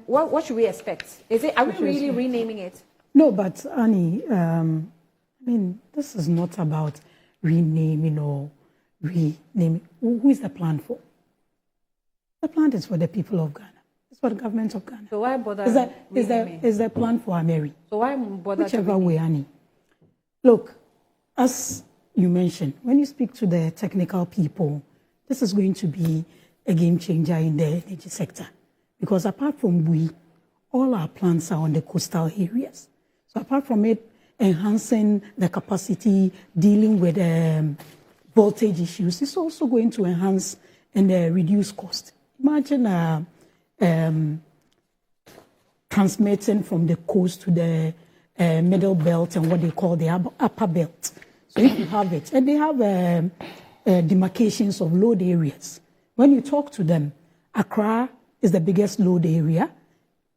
What should we expect? Are we really renaming it? No, but Annie, this is not about renaming or renaming. Who is the plan for? The plan is for the people of Ghana. It's for the government of Ghana. So why bother? Is there plan for Ameri? So why bother? Whichever way, Annie. Look, as you mentioned, when you speak to the technical people, this is going to be a game changer in the energy sector. Because apart from all our plants are on the coastal areas. So apart from it enhancing the capacity, dealing with voltage issues, it's also going to enhance and reduce cost. Imagine transmitting from the coast to the middle belt and what they call the upper belt. So if you have it, and they have demarcations of load areas. When you talk to them, Accra is the biggest load area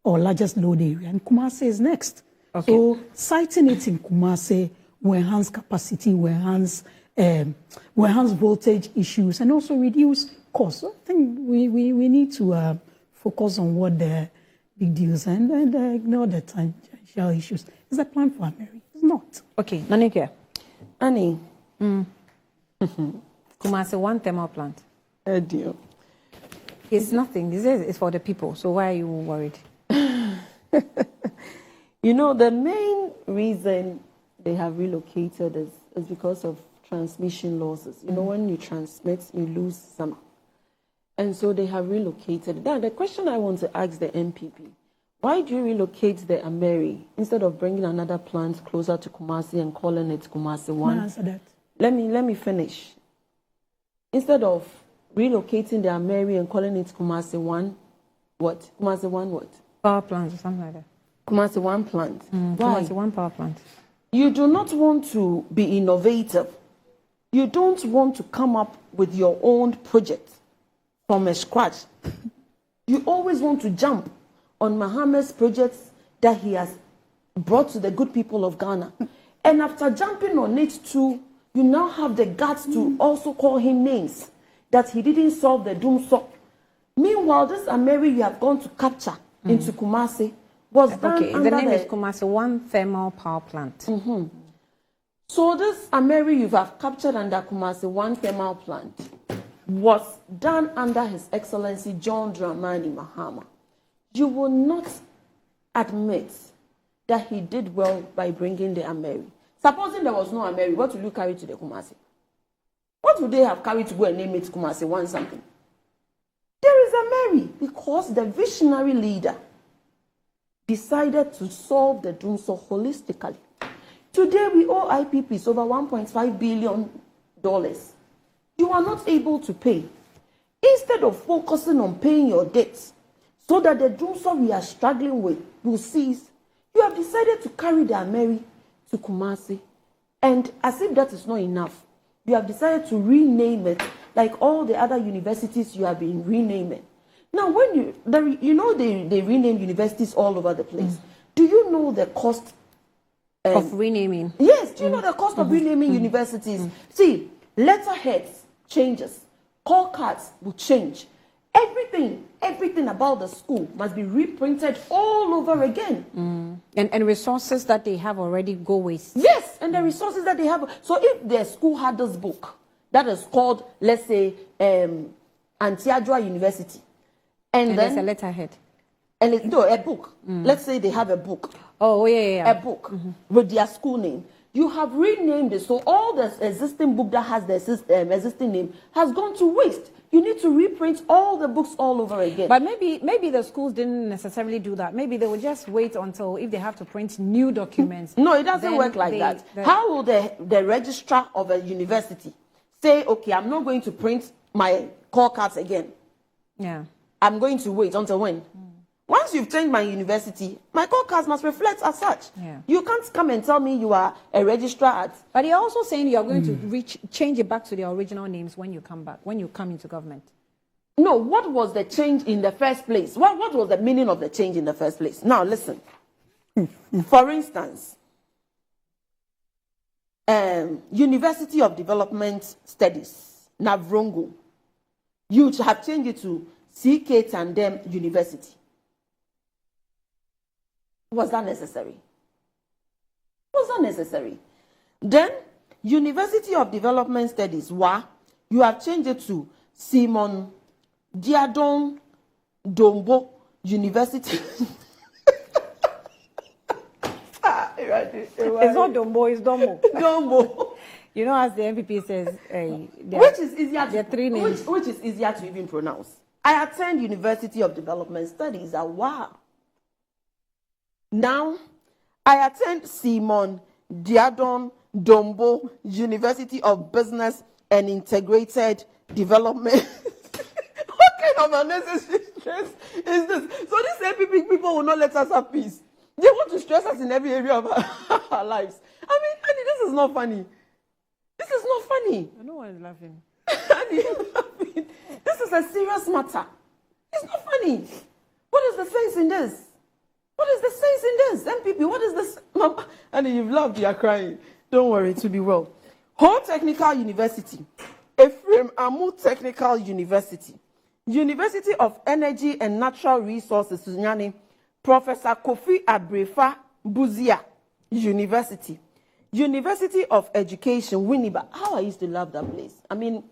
or largest load area, and Kumasi is next. Okay. So siting it in Kumasi will enhance capacity, will enhance voltage issues, and also reduce costs. So I think we need to focus on what the big deals and ignore the tangential issues. Is a plan for Ameri? It's not. Okay, Nanike. Annie. Kumasi, one thermal plant. Dear. It's nothing. This is for the people. So why are you worried? You know, the main reason they have relocated is because of transmission losses. You know, when you transmit, you lose some. And so they have relocated. Now, the question I want to ask the MPP, why do you relocate the Ameri instead of bringing another plant closer to Kumasi and calling it Kumasi 1? Answer that. Let me finish. Instead of relocating the Ameri and calling it Kumasi 1, what? Kumasi 1 what? Power plant or something like that. Kumasi 1 plant. Why? Kumasi 1 power plant. You do not want to be innovative. You don't want to come up with your own project from scratch. You always want to jump on Mohammed's projects that he has brought to the good people of Ghana. And after jumping on it too, you now have the guts to also call him names that he didn't solve the doomsday. Meanwhile, this Ameri you have gone to capture into Kumasi was done under the name is Kumasi 1 thermal power plant. So this Ameri you have captured under Kumasi 1 thermal plant was done under His Excellency John Dramani Mahama. You will not admit that he did well by bringing the Ameri. Supposing there was no Ameri, what will you carry to the Kumasi? What would they have carried to go and name it Kumasi 1 something? There is Ameri because the visionary leader decided to solve the doomsday holistically. Today we owe IPPs over $1.5 billion. You are not able to pay. Instead of focusing on paying your debts so that the doomsday we are struggling with will cease, you have decided to carry the Ameri to Kumasi. And as if that is not enough, you have decided to rename it like all the other universities you have been renaming. Now, when they rename universities all over the place. Do you know the cost of renaming? Yes, do you know the cost of renaming universities? See, letterheads changes, call cards will change. Everything about the school must be reprinted all over again. And resources that they have already go waste. Yes, and the resources that they have. So if the school had this book that is called, let's say, Antiadua University, and then there's a letterhead. And a book. Let's say they have a book. Oh, yeah. A book with their school name. You have renamed it, so all the existing book that has the existing name has gone to waste. You need to reprint all the books all over again. But maybe the schools didn't necessarily do that. Maybe they would just wait until if they have to print new documents. No, it doesn't work like that. How will the registrar of a university say, okay, I'm not going to print my call cards again? Yeah. I'm going to wait until when? Once you've changed my university, my call cards must reflect as such. Yeah. You can't come and tell me you are a registrar at... But you're also saying you're going to change it back to their original names when you come back, when you come into government. No, what was the change in the first place? What was the meaning of the change in the first place? Now, listen. For instance, University of Development Studies, Navrongo, you have changed it to CK Tandem University. Was that necessary? Was that necessary? Then, University of Development Studies, WA, you have changed it to Simon Diadon Dombo University. It's not Dombo, it's Dombo. Dombo. You know, as the MPP says, Which is easier there are three names. which is easier to even pronounce. I attend University of Development Studies at WA. Now, I attend Simon Diadon Dombo University of Business and Integrated Development. What kind of unnecessary stress is this? So these MPP people will not let us have peace. They want to stress us in every area of our lives. I mean, Annie, this is not funny. This is not funny. No one is laughing. Annie, this is a serious matter. It's not funny. What is the sense in this? What is the sense in this? MPP, what is this? Mama, Annie, you've laughed, you're crying. Don't worry, it will be well. Whole Technical University, Ephraim Amu Technical University, University of Energy and Natural Resources, Sunyani, Professor Kofi Abrefa Buzia University, University of Education, Winneba. How I used to love that place. I mean,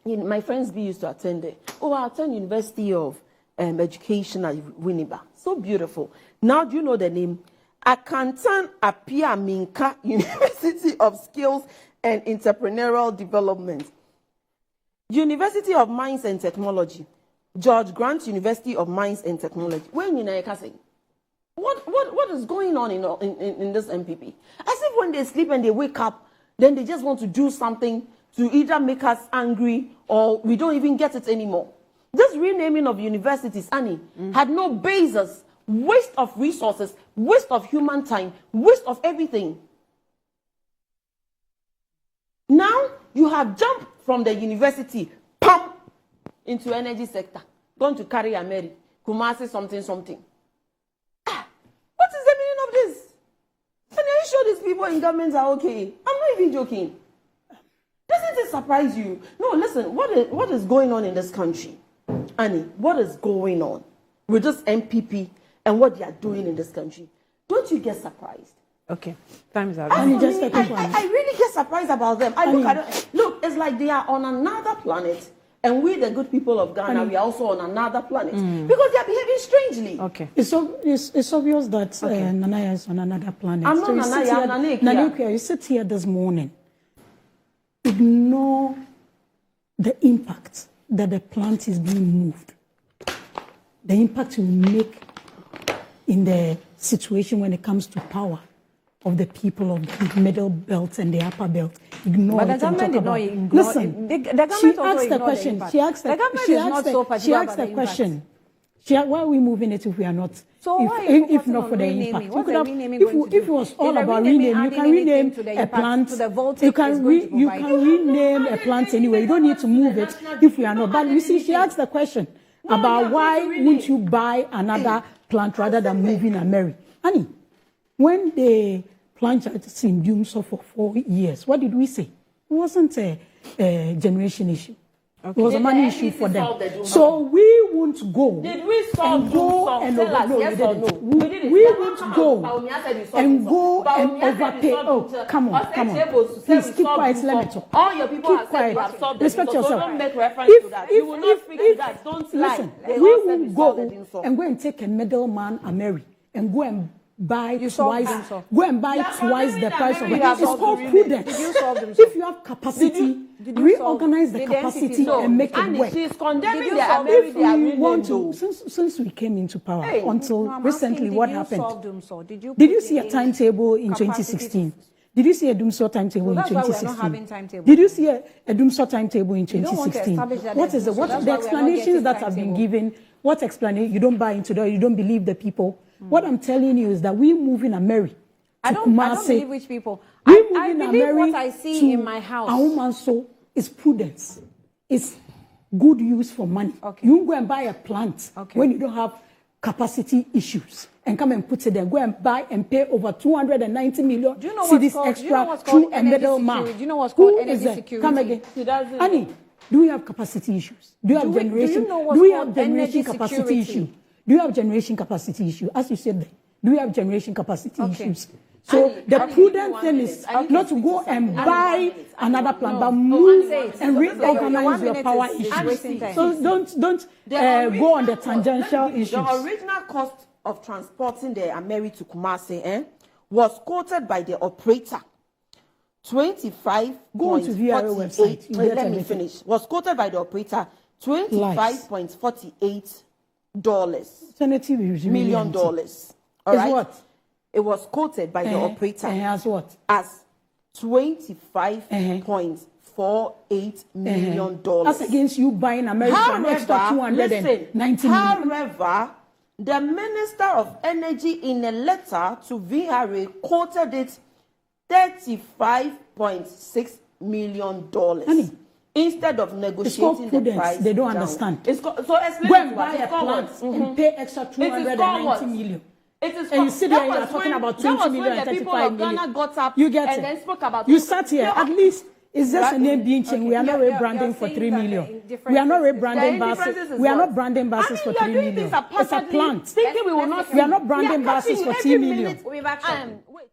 my friends used to attend there. Oh, I attend University of Education at Winneba. So beautiful. Now, do you know the name? Akantan Apia Minka University of Skills and Entrepreneurial Development, University of Mines and Technology, George Grant University of Mines and Technology. When you know, what is going on in this MPP? As if when they sleep and they wake up, then they just want to do something to either make us angry or we don't even get it anymore. This renaming of universities, Annie, had no basis. Waste of resources, waste of human time, waste of everything. Now you have jumped from the university, pump, into energy sector, going to carry Ameri, Kumasi something. What is the meaning of this? And are you sure these people in government are okay? I'm not even joking. Doesn't it surprise you? No, listen, what is going on in this country? Annie, what is going on with this MPP and what they are doing in this country? Don't you get surprised? Okay, time's up. I really get surprised about them. Look, it's like they are on another planet, and we, the good people of Ghana, we are also on another planet because they are behaving strangely. Okay. It's obvious that Nanaya is on another planet. I'm not Nanaya, I'm Nanekia. You sit here this morning. Ignore the impact that the plant is being moved. The impact it will make in the situation when it comes to power of the people of the middle belt and the upper belt. Ignore but it the government did not ignore. Listen, the government she also asked the ignored question. the impact. She asked the government is not so particular about the question. Why are we moving it if we are not? So why are you if not for the impact? If it was all about renaming, you can rename a plant. You can rename a plant anyway. You don't need to move it if we are not. But you see, she asked the question about why wouldn't you buy another plant rather than moving Ameri? Annie, when they planted in Dumso for 4 years, what did we say? It wasn't a generation issue. Okay. It was a money issue for them. So we won't go. Did we solve and go and yes or no? We won't go and go and overpay. Oh, come on. Please keep quiet. Let me talk. All your people keep quiet. Respect yourself. So don't make reference to that. You will not speak to that. Don't lie. Listen, we won't go and go and take a middleman, Ameri, and go and buy twice the price of it. It's called prudence. If you have capacity, reorganize the capacity and make it work. She's condemning the Ameri. If we want to, since we came into power until recently, what happened? Did you see a timetable in 2016? Did you see a Dumso timetable in 2016? Did you see a Dumso timetable in 2016? What is the explanations that have been given? What explanation? You don't buy into that. You don't believe the people. What I'm telling you is that we move in Ameri. I don't believe which people. I believe what I see in my house. Aumanso is prudence. It's good use for money. Okay. You go and buy a plant when you don't have capacity issues and come and put it there. Go and buy and pay over 290 million cedis extra through a middleman. Do you know what's called energy security? Come again. Annie, do we have capacity issues? Do you have generation? Do we have generation capacity issue? Do you have generation capacity issue? As you said, Do we have generation capacity Okay. issues? So Annie, the Annie, prudent one thing minute. is I need not to to go speak to and someone. buy Annie, one minute. another plan, but Annie, move one and minute. reorganize 1 your minute power is issues. wasting time. So don't The go on the original tangential cost- issues. The original cost of transporting the Ameri to Kumasi was quoted by the operator 25. Go on to VRA website, you get Let me everything. finish. Was quoted by the operator $25.48 Alternative is million dollars. All Is right. what? It was quoted by the operator As what? as $25.48 million. That's against you buying America an extra $290 million. However, the Minister of Energy in a letter to VRA quoted it $35.6 million Honey, instead of It's negotiating called the prudence. price. They don't down. understand. It's so explain Go it and to buy us. a It's called plant what? and pay extra It is called $290 what? million. It is And you sit there that and you are was talking when- about that 20 was million when and the people 35 of Ghana million. got up You get and it. then spoke about You it. sat here. Yeah. At least it's just Right. a name being changed. We are not You're rebranding for saying 3 that the million. differences- We are not The rebranding differences buses. is We are what? not branding buses I for mean, 3 you are doing million. this It's a haphazardly, plant. thinking we will not. We are not branding We are buses catching for you 3 every million. minute. We've actually. Wait.